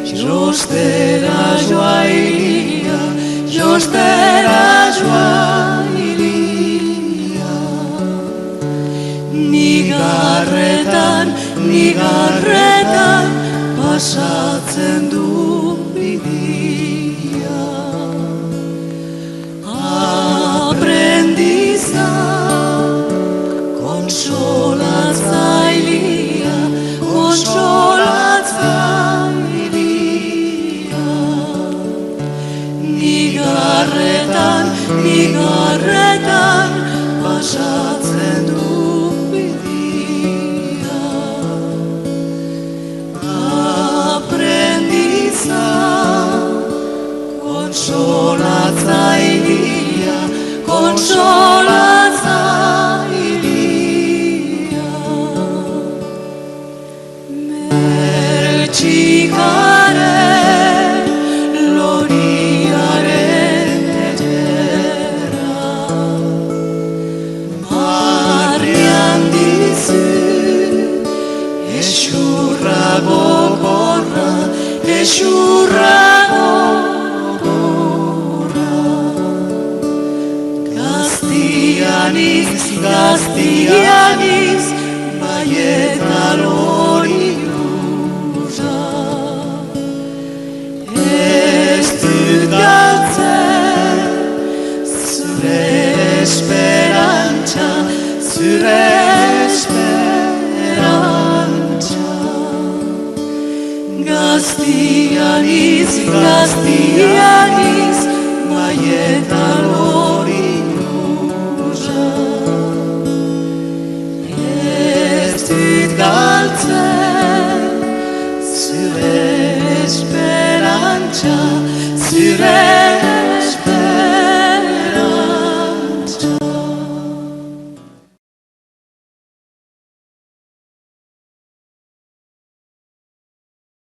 Jostera joa iria, jostera joa iria. Nigarretan pasatzen du bidia. Aprendiza, kontsolatzailia, kontsolatzailia. Nigarretan pasatzen du bidia. Aprendiza, kontsolatzailia, kontsolatzailia. Mertxikaren loriaren etera, marrian dizu esurra gogorra, esurra gogorra. Gaztianiz, baieta lori hurra. Ez dut galtzen, zure esperantza, zure esperantza. Gaztianiz, baieta